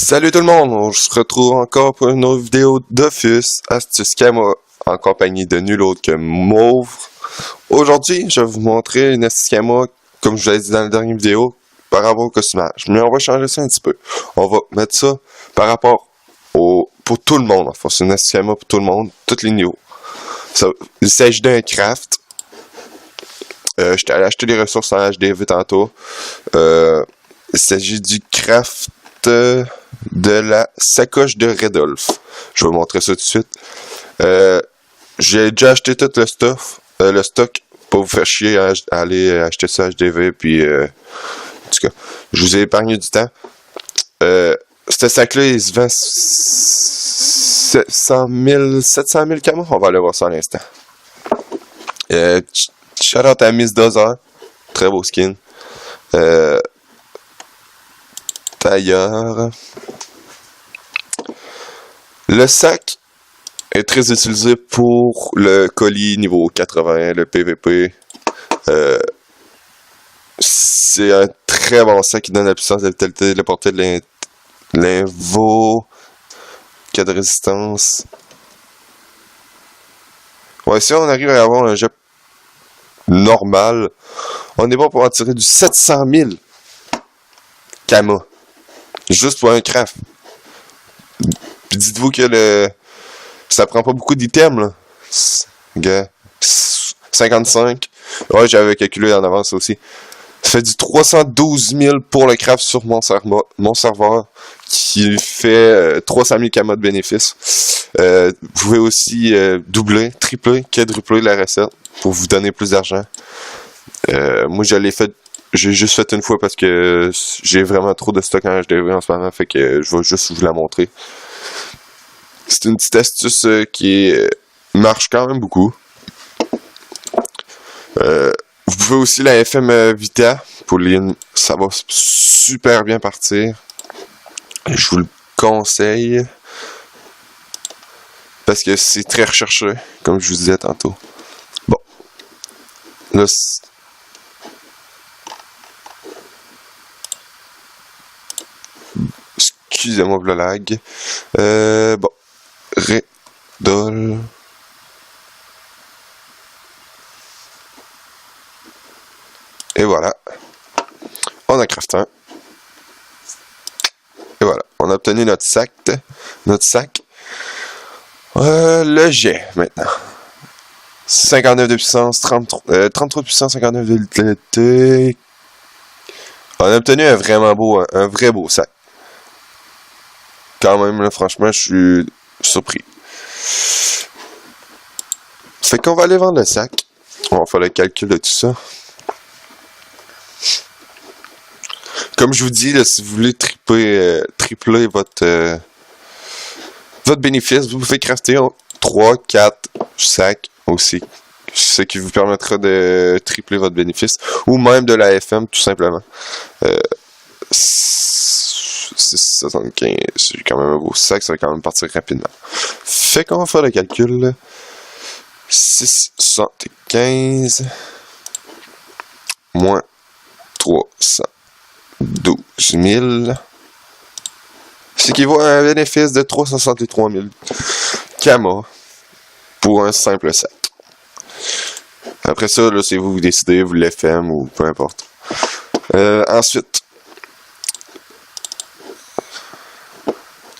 Salut tout le monde, on se retrouve encore pour une autre vidéo d'Office Astuce Camo en compagnie de nul autre que Mauve. Aujourd'hui, je vais vous montrer une astuce camo, comme je vous l'ai dit dans la dernière vidéo, par rapport au costumage. Mais on va changer ça un petit peu. On va mettre ça par rapport pour tout le monde. Enfin, c'est une astuce camo pour tout le monde, tous les niveaux. Il s'agit d'un craft. J'étais allé acheter des ressources en HDV tantôt. Il s'agit du craft de la sacoche de Redolph. Je vais vous montrer ça tout de suite. J'ai déjà acheté tout le stock, pour vous faire chier à aller acheter ça à HDV, puis en tout cas, je vous ai épargné du temps. Ce sac-là, il se vend 700 000 camos. On va aller voir ça à l'instant. Shout out à Miss Dozer. Très beau skin. Tailleur. Le sac est très utilisé pour le colis niveau 80, le PVP. C'est un très bon sac qui donne la puissance, la vitalité, la portée de l'invo, cas de résistance. Ouais, si on arrive à avoir un jet normal, on est bon pour en tirer du 700 000 camo. Juste pour un craft. Puis dites-vous que ça prend pas beaucoup d'items, là. 55. Ouais, j'avais calculé en avance aussi. Ça fait du 312 000 pour le craft sur mon serveur, qui fait 300 000 camos de bénéfices. Vous pouvez aussi doubler, tripler, quadrupler la recette pour vous donner plus d'argent. Moi, j'ai juste fait une fois parce que j'ai vraiment trop de stock en HDV en ce moment, fait que je vais juste vous la montrer. C'est une petite astuce qui marche quand même beaucoup. Vous pouvez aussi la FM Vita pour l'in, ça va super bien partir. Je vous le conseille parce que c'est très recherché, comme je vous disais tantôt. Bon, là, excusez-moi pour le lag. Bon, Redol. Et voilà. On a crafté un. Et voilà. On a obtenu notre sac. Le jet, maintenant. 59 de puissance, 33 de puissance, 59 de vitalité. On a obtenu un vrai beau sac. Quand même, là, franchement, je suis surpris. Fait qu'on va aller vendre le sac. On va faire le calcul de tout ça. Comme je vous dis, là, si vous voulez tripler votre bénéfice, vous pouvez crafter 3, 4 sacs aussi. Ce qui vous permettra de tripler votre bénéfice. Ou même de la FM, tout simplement. 675, c'est quand même un beau sac, ça va quand même partir rapidement. Fait qu'on va faire le calcul. Là. 675 moins 312 000, ce qui vaut un bénéfice de 363 000 camos pour un simple sac. Après ça, là, c'est vous décidez, vous l'FM ou peu importe. Ensuite,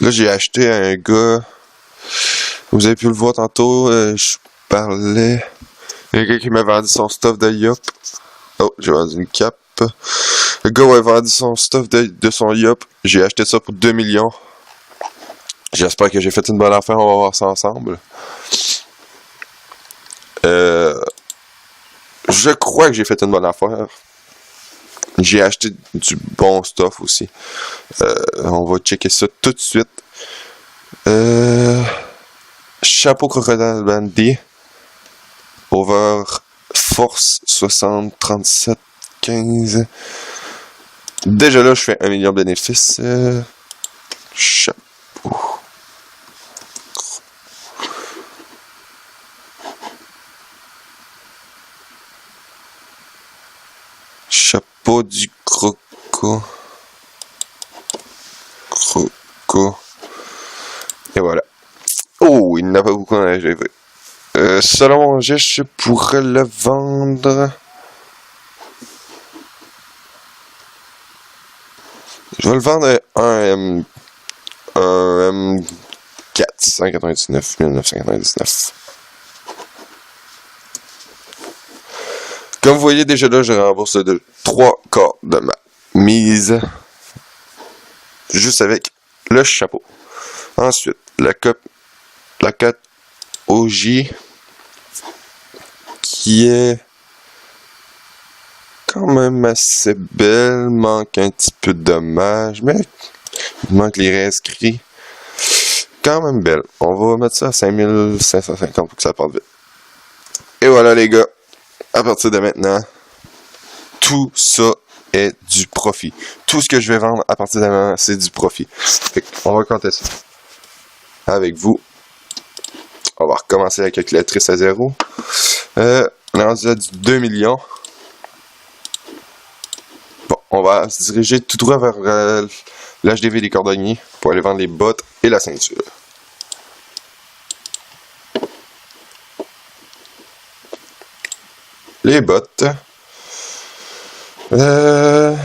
là, j'ai acheté un gars. Vous avez pu le voir tantôt. Je parlais. Il y a quelqu'un qui m'a vendu son stuff de Yop. Oh, j'ai vendu une cape. Le gars a vendu son stuff de son Yop. J'ai acheté ça pour 2 millions. J'espère que j'ai fait une bonne affaire. On va voir ça ensemble. Je crois que j'ai fait une bonne affaire. J'ai acheté du bon stuff aussi. On va checker ça tout de suite. Chapeau crocodile bandit. Over force 60 37 15. Déjà là, je fais 1 million de bénéfices. Chapeau. Chapeau du croco. cas. Et voilà. Oh, il n'a pas beaucoup en AGV. Selon mon geste, je pourrais le vendre. Je vais le vendre à un M4, 199 999. Comme vous voyez déjà là, je rembourse de 3 quarts de ma mise. Juste avec le chapeau. Ensuite, la cote OJ qui est quand même assez belle, manque un petit peu de dommage, mais il manque les réinscrits. Quand même belle. On va mettre ça à 5550 pour que ça parte vite. Et voilà les gars, à partir de maintenant, tout ça est du profit. Tout ce que je vais vendre à partir de maintenant, c'est du profit. Fait on va compter ça avec vous. On va recommencer la calculatrice à 0. On est rendu à du 2 millions. Bon, on va se diriger tout droit vers l'HDV des cordonniers pour aller vendre les bottes et la ceinture. Les bottes. On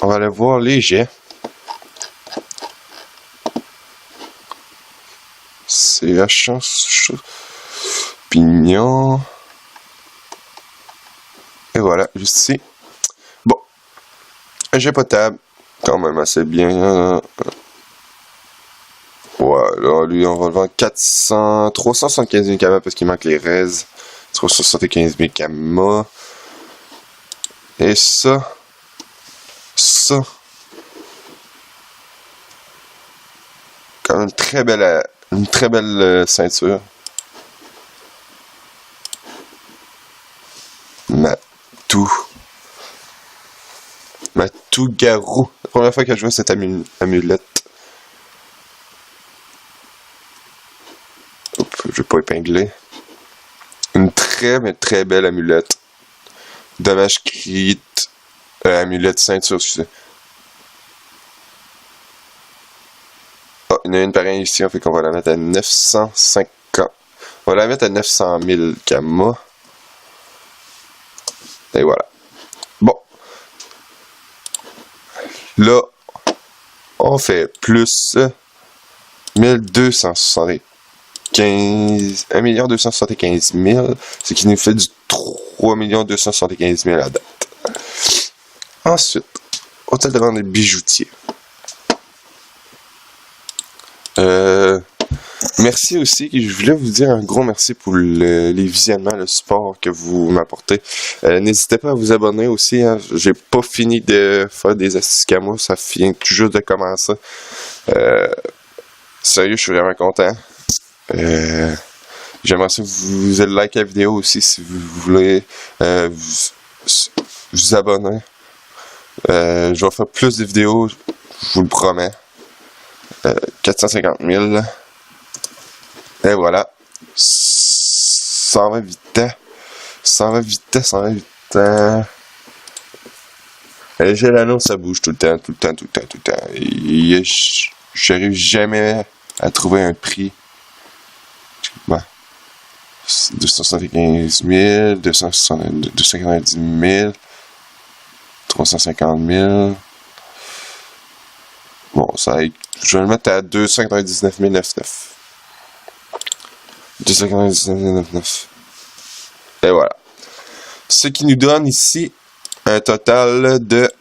va aller voir les jets. C'est la chance. Pignon. Et voilà, juste ici. Bon. Un jet potable. Quand même assez bien. Voilà, lui, on va le vendre 375 000 camas parce qu'il manque les raises. 375 000 camas. Et ça. Quand même une très belle ceinture. Matou Garou. La première fois que je vois cette amulette. Oups, je vais pas épingler. Une très belle amulette. Dommage crit. Amulette ceinture, excusez. Oh, il y en a une pareille ici, on fait qu'on va la mettre à 950. On va la mettre à 900 000 camas. Et voilà. Bon. Là, on fait plus 1275. 1 275 000. Ce qui nous fait du 3 275 000 à date. Ensuite, hôtel de vente des bijoutiers. Merci aussi, je voulais vous dire un gros merci pour les visionnements, le support que vous m'apportez. N'hésitez pas à vous abonner aussi, hein. J'ai pas fini de faire des astuces camo, ça vient tout juste de commencer. Sérieux, je suis vraiment content. J'aimerais ça que vous likez la vidéo aussi si vous voulez vous abonner. Je vais faire plus de vidéos, je vous le promets. 450 000. Et voilà. 120 vitesse. J'ai l'annonce, ça bouge tout le temps. J'arrive jamais à trouver un prix. Ouais. 275 000, 290 000, 350 000. Bon, ça, je vais le mettre à 299 909. 299 909. Et voilà. Ce qui nous donne ici un total de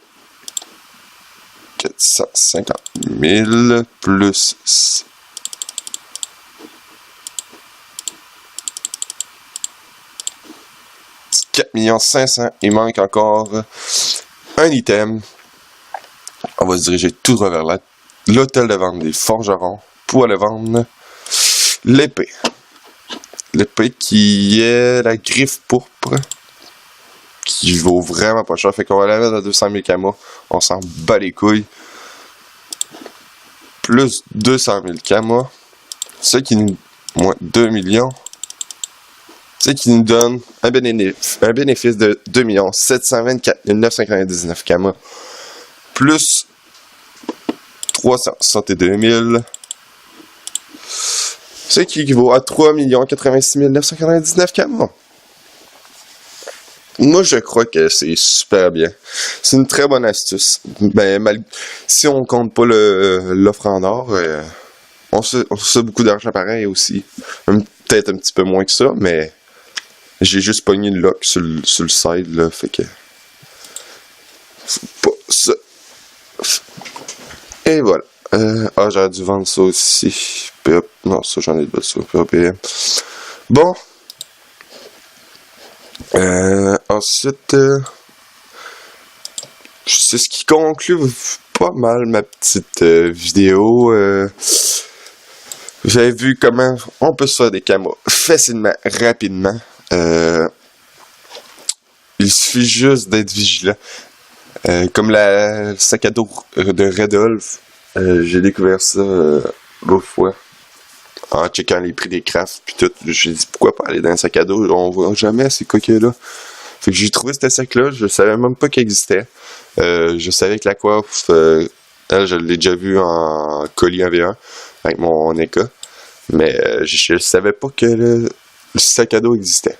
450 000 plus 4 500 000. Il manque encore un item. On va se diriger tout droit vers l'hôtel de vente des forgerons pour aller vendre l'épée. L'épée qui est la griffe pourpre, qui vaut vraiment pas cher. Fait qu'on va la mettre à 200 000 camas. On s'en bat les couilles. Plus 200 000 camas. Ce qui nous... moins 2 millions. Ce qui nous donne un bénéfice de 2 724 999 camas. Plus 362 000. Ce qui équivaut à 3 86 999 camos. Moi, je crois que c'est super bien. C'est une très bonne astuce. Ben, si on compte pas l'offre en or, on se beaucoup d'argent pareil aussi. Peut-être un petit peu moins que ça, mais j'ai juste pogné le lock sur le side, là, fait que... C'est pas ça. Et voilà. J'aurais dû vendre ça aussi. Non, ça, j'en ai de ça. Bon. Ensuite, c'est ce qui conclut pas mal ma petite vidéo. Vous avez vu comment on peut se faire des camos facilement, rapidement. Il suffit juste d'être vigilant. Comme le sac à dos de Redolph, j'ai découvert ça l'autre fois. En checkant les prix des crafts puis tout, j'ai dit pourquoi pas aller dans un sac à dos, on voit jamais ces coquilles-là. Fait que j'ai trouvé ce sac-là, je savais même pas qu'il existait. Je savais que la coiffe, elle, je l'ai déjà vu en colis AV1 avec mon NECA. Mais je savais pas que le sac à dos existait.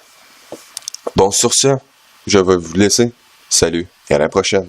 Bon, sur ça, je vais vous laisser. Salut et à la prochaine.